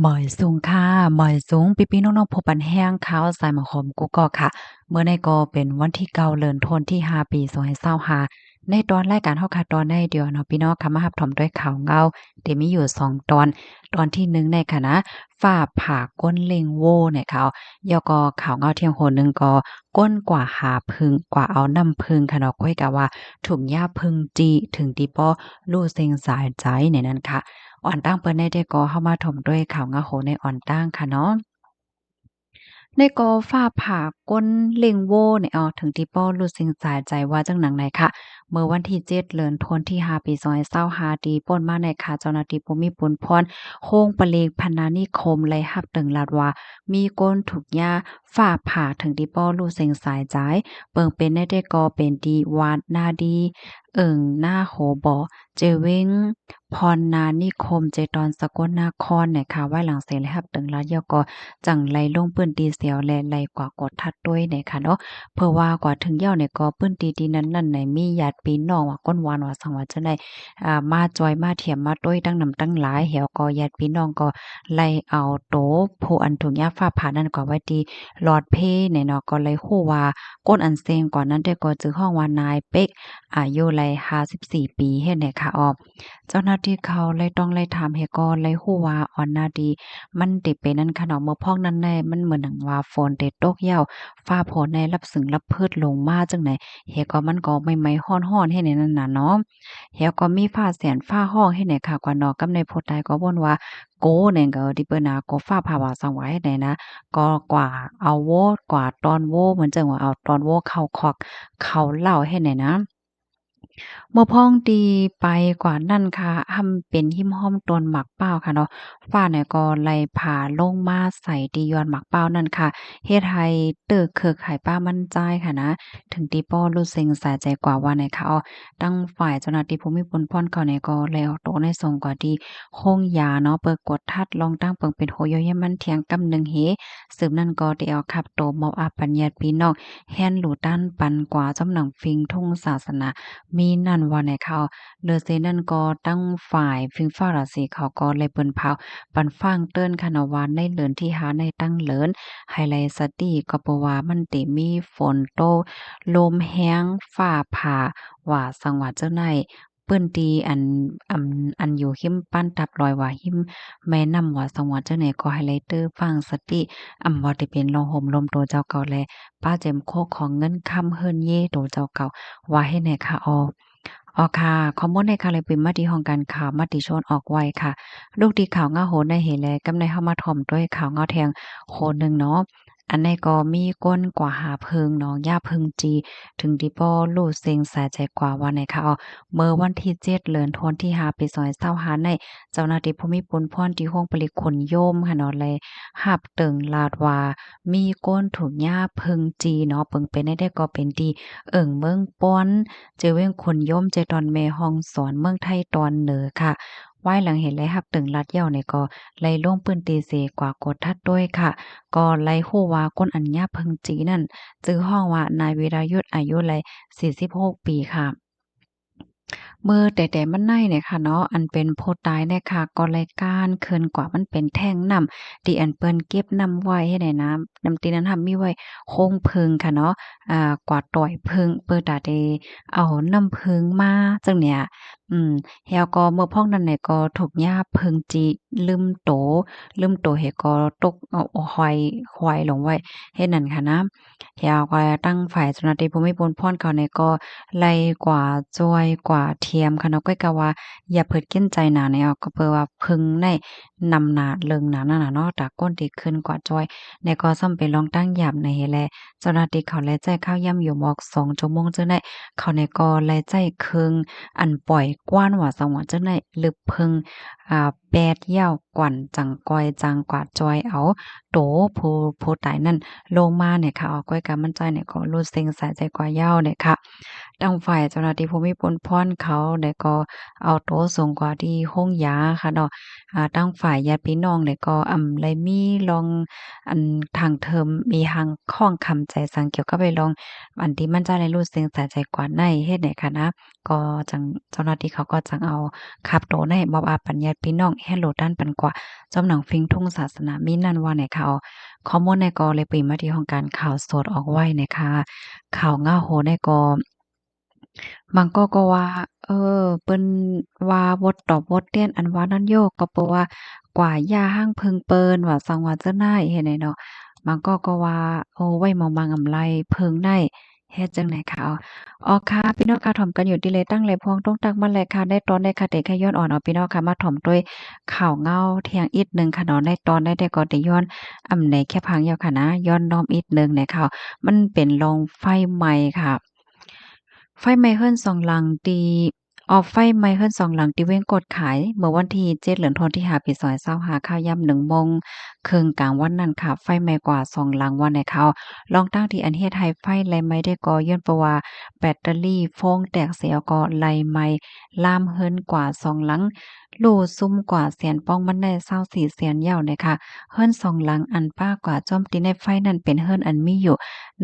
หมอยสูงค่ะหมอยสูงพี่ๆน้องๆพบปันแห้งข้าวสายหมอหอมกุ๊กก๊อกค่ะเมื่อในก็เป็นวันที่9เดือนธันวาคมที่5ปี2525ในตอนรายการเฮาค่ะตอนในเดียวเนาะพี่น้องค่ะมารับชมด้วยข่าวเงาที่มีอยู่2ตอนตอนที่1ในคณะฟ้าผ่าก้นเล็งโว้เนี่ยค่ะแล้วก็ข่าวเงาเที่ยงโหนหนึ่งก็ก้นกว่าหาพึ่งกว่าเอาน้ำพึ่งค่ะเนาะก้อยกะว่าถุงยาพึ่งจี้ถึงที่ป้อรู้เซ็งสายใจในนั้นค่ะ อ่อนตั้งเปิ้นได้ได้ก่อเข้ามาถมด้วยข่าวงาโหในอ่อนตั้งค่ะเนาะ ในกอฟ้าผ่าก้นเล็งโว้เนี่ยถึงที่ป้อรู้สึกสายใจว่าจังหนังไหนค่ะเมื่อวันที่7เดือนธันวาคมที่5ปี2025ที่ป่นมาในค่ะเจ้าหน้าที่ภูมิพลพรโค้งปะเลกพนานิคมไล่รับตึงลาดว่ามีก้นถูกหญ้าฟ้าผ่าถึงที่ป้อรู้สึกสายใจเปิงเป็นได้ก็เป็นดีวาดนาดีหน้าโหบ่เจเว้งพรนานิคมเจตอนสกลนครเนี่ยค่ะไว้หลังเสร็จแล้วรับตึงลาดยอก็ จังไรลงปื้นตีเสียวแลไรกว่ากดทัดด้วยเนี่ยค่ะเนาะเพราะว่ากว่าถึงเหย้าเนี่ยก็ปื้นตีดีนั้นนั่นไหนมีญาติพี่น้องว่าก้นหวานว่าสังว่าจังได๋มาจอยมาเทียมมาต้วยตั้งนำตั้งหลายแหวก็ญาติพี่น้องก็ไล่เอาโตผู้อันถูกยาฟ้าผ่านั่นก็ไว้ที่หลอดเพเนี่ยเนาะก็เลยฮู้ว่าก้นอันเซงก่อนนั้นได้ก็จื้อฮ้องว่านายเป็กอายุไล54ปีเฮ็ดเนี่ยค่ะเจ้าหน้าที่เขาเลยต้องไล่ถามเฮดก็เลยฮู้ว่าอ่อนนาดี มันติเป็นนั่นค่ะเนาะเมื่อพ้องนั้นแน่มันเหมือนหนังว่าฝนเตตกเหย้าฟ้าฝนในรับสึงรับพืชลงมาจังไหนเฮาก็มันก็ใหม่ๆฮ้อนๆให้ในนั้นน่ะเนาะเฮาก็มีฟ้าแสนฟ้าร้องให้ไหนค่ะกว่าเนาะกับในโพดใดก็บ่นว่าโกเนี่ยก็ที่เปิ้นน่ะก็ฟ้าผ่าว่าสังว่าเฮ็ดไหนนะก็กว่าเอาโวกว่าตอนโวเหมือนจังว่าเอาตอนโวเข้าคอกเข้าเหล้าเฮ็ดไหนนะ บ่พ้องตีไปกว่านั้นค่ะทำเป็นหิ้มห้อมต้นหมากเป้าวค่ะเนาะฟ้าเนี่ยก็ไล่ผ่าลงมาใส่ที่ยอดหมากเป้าวนั่นค่ะเฮ็ดให้เติกเคือไข่ป้ามั่นใจค่ะนะถึงที่ป้อรู้สึกสะใจกว่าว่าในค่ะตั้งฝ่ายเจ้าหน้าที่ภูมิพลพ่นเขาเนี่ยก็แล้วโตในส่งกว่าที่โคงยาเนาะเปิดกดทัดลองตั้งเปิงเป็นโหย่อยมันเถียงกำหนึ่งเฮสืบนั่นก็ได้เอาขับโตมอบอาปัญญาพี่น้องแฮนหลูด้านปันกว่าจำหนังฟิงทุ่งศาสนา มีนั่นว่าในเขาเลือเซนั่นก็ตั้งฝ่ายฟิงฟ้าราศีเขาก็เลยเปิ้นเผาปันฟางเติ้นคณะวานในเหลินที่หาในตั้งเหลินไฮไลท์สตีก็เพราะว่ามันติมีฝนโตลมแห้งฟ้าผ่าว่าสังว่าเจ้าไหนเปิ้นตีอันอยู่หิมปั้นตับลอยว่าหิมแม่นำว่าสังว่าเจ้าไหนก็ไฮไลเตอร์ฟังสติว่าที่เป็นลมโหมลมโตเจ้าเก่าแลป้าเจ็มโคกของเงินคำเฮิรนเย่โตเจ้าเก่า ว่าให้แหน่ค่ะค่ะข้อมูลในค่ะเลยเป็นมาที่ห้องการข่าวมติชนออกไว้ค่ะลูกดีข่าวเงาโหนได้เห็นแลกำในเข้ามาถ่อมด้วยข่าวเงาแทงโหนหนึ่งเนาะอันในก็มีก้นกว่าหาเพิงเนาะย่าเพิงจีถึงที่ป้อรู้เซ็งสายใจกว่าว่าในค่ะเมื่อวันที่7เดือนธันวาคมที่5ปี2025ในเจ้าหน้าที่ภูมิพลพรที่ห้องผลิตขนโยมค่ะเนาะเลยหับตึงลาดว่ามีก้นถูกย่าเพิงจีเนาะเปิงเป็นได้ก็เป็นดีเมืองป้อน เจอเว้งคนย่อมใจตอนแม่ห้องสอนเมืองไทยตอนเหนือค่ะไหว้หลังเห็นไลหับตึงลัดเหย้าเนี่ยก็ไล่ลงปืนตีเสกว่ากดทัดด้วยค่ะก็ไล่ฮู้ว่าก้นอัญญาเพิงจีนั่นจื้อฮ้องว่านายวีรายุทธอายุไล46ปีค่ะ มือแต่มันในเนี่ยค่ะเนาะอันเป็นโพดตายเนี่ยค่ะก็รายการเคินกว่ามันเป็นแท่งน้ำที่อันเปิ้นเก็บน้ำไว้ให้ได้น้ำตีนั้นทำมีไว้โคงเพลิงค่ะเนาะกว่าต่อยเพลิงเปิดตาได้เอาน้ำเพลิงมาจังเนี่ยแล้วก็เมื่อพ้องนั้นเนี่ยก็ถูกหญ้าเพลิงจิลืมโตเฮ็ดก็ตกเอาหอยลงไว้เฮ็ดนั่นค่ะนะแล้วก็ตั้งฝ่ายเจ้าหน้าที่ภูมิพลพรเขาเนี่ยก็ ไล่กว่าจ้อยกว่าเทียมค่ะเนาะก้อยก็ว่าอย่าเพิดเกี้ยนใจหนาแนวก็เปิ้นว่าเพิ่งได้นำหน้าเริงหน้านั่นน่ะเนาะตาก้นที่ขึ้นกว่าจ้อยแล้วก็ซ้ำไปลองตั้งยามในแลเจ้าหน้าที่เขาแลใจเข้าย่ำอยู่หมอก2ชั่วโมงจังได๋เขาเนี่ยก็แลใจครึ่งอันปล่อยกว้านว่าสังว่าจังได๋ลึกเพิงแปดยาวกwanจังก้อยจังกว่าจ้อยเอาโตผู้ตายนั่นลงมาเนี่ยค่ะก้อยก็มั่นใจเนี่ยก็รู้เซ็งสายใจกว่ายาวเนี่ยค่ะ ทางฝ่ายเจ้าหน้าที่ภูมิพลพ่นเขาได้ก็เอาโต๊ะส่งกว่าที่โรงยาค่ะเนาะทางฝ่ายญาติพี่น้องเนี่ยก็เลยมีลองอันทางเทิมมีทางข้องคำใจสั่งเกี่ยวกับไปลองอันที่มั่นใจในรู้สึกสะใจกว่าในเฮ็ดไหนค่ะนะก็จังเจ้าหน้าที่เขาก็จังเอาขับโตะในมอบอาปัญญา พี่น้องแฮโลด้านปันกว่าจอมหนังฟิงทุ่งศาสนามีนั่นว่าไหนค่ะข้อมูลในกอเลยปีมาที่ของการข่าวสดออกไว้นะคะข่าวง่าโหในกอบางก็ว่าเปิ้นว่าบทตอบบทเรียนอันว่านั่นโยกก็เพราะว่ากว่าย่าห้างพึงเปิ้นว่าสังว่าจะน่ายเฮ็ดให้เนาะบางก็ว่าโอ้ไว้มองบางอำไลเพิงได้เฮ็ดจังไหนคะอ๋อค่ะพี่น้องค่ะถ่อมกันอยู่ดีเลยตั้งเลยพวงต้องตักมาเลยค่ะได้ตอนได้ค่ะเด็กแค่ย้อนอ่อนเอาพี่น้องค่ะมาถ่อมด้วยข่าวเงาเที่ยงอีกหนึ่งค่ะเนาะในตอนได้ก็ได้ย้อนอำไหนแค่พังยาวค่ะนะย้อนน้อมอีกหนึ่งในข่าวมันเป็นโรงไฟไหม้ค่ะไฟไหม้เรือนสองหลังที่ไฟไหม้เรือนสองหลังที่เว้งกดขายเมื่อวันที่7เดือนธันวาคมที่5ปี2025ข่าวย่ำ1โมงครึ่งกลางวันนั้นค่ะไฟไหม้กว่า2หลังว่าในข่าวลองตั้งที่อันเฮ็ดให้ไฟไหลไหม้ได้ก็ย้อนเพราะว่าแบตเตอรี่โฟงแตกเสียก็ไหลไหม้ลามเรือนกว่า2หลังลู่ซุ่มกว่าแสนป้องมันได้24แสนยาวเนี่ยค่ะเรือนสองหลังอันป้ากว่าจ้อมติในไฟนั้นเป็นเรือนอันมีอยู่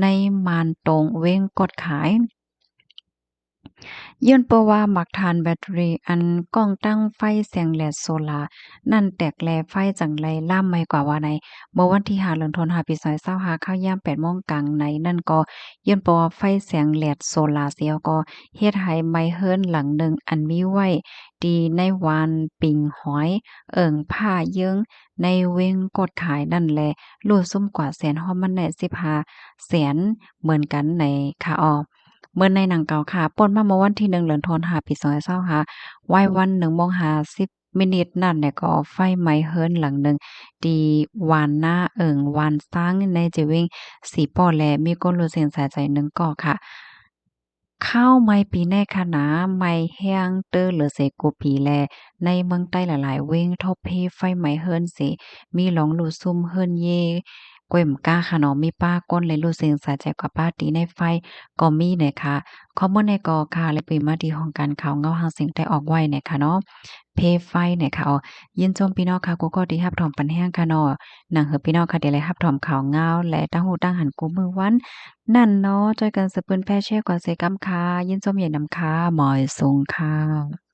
ในมานตรงเว้งกดขาย ย้อนเพราะว่ามักทานแบตเตอรี่อันกล้องตั้งไฟแสงแลดโซลาร์นั่นแตกแลไฟจังไรล่ามไม่กว่าว่าในเมื่อวันที่5เดือนธันวาคมปี2025ข้าวยาม8โมงกลางในนั่นก็ย้อนเพราะว่าไฟแสงแลดโซลาร์เซลล์ก็เฮ็ดให้ไม้เฮิรนหลังหนึ่งอันมีไว้ดีในวานปิงหอยผ้าเยิงในเวงกดขายนั่นแลรูดซุ่มกว่าแสนฮอดมันได้15แสนเหมือนกันในค่ะเมื่อในหนังเก่าค่ะป่นมาเมื่อวันที่1เดือนธันวาคมปี2025วัยวัน1โมง50มินิตนั่นเนี่ยก็ไฟไหม้เฮิรนหลังหนึ่งที่วานหน้าวานซ้างในจะเวงสีป้อแลมีคนรู้เสียงสายใจหนึ่งก่อค่ะข้าวไหม้ปีแน่ค่ะนะไหม้แห้งเตอหรือเสกูปีแลในเมืองใต้หลายๆเวงทบเพไฟไหม้เฮิรนสิมีหลองลู่ซุ่มเฮิรนเยกวยมก้าค่ะเนาะมีป้าก้นเลยรู้สึกสะใจกว่าป้าตีในไฟก็มีนะคะข้อมูลในกอค่ะและเป็นมาดีของการข่าวเงาหางเสียงได้ออกไว้นะคะเนาะเพไฟเนี่ยค่ะยินชมพี่น้องค่ะกูก็ดีรับถอมปันแห้งค่ะเนาะหนังเฮอพี่น้องค่ะเดี๋ยวเลยรับถอมข่าวเงาและตั้งหูตั้งหันกูมือวันนั่นเนาะจอยกันสืบเปิ้นแพร่แชร์กว่าเสกำค่ะยินชมใหญ่นำค่ะหมอยสูงค่ะ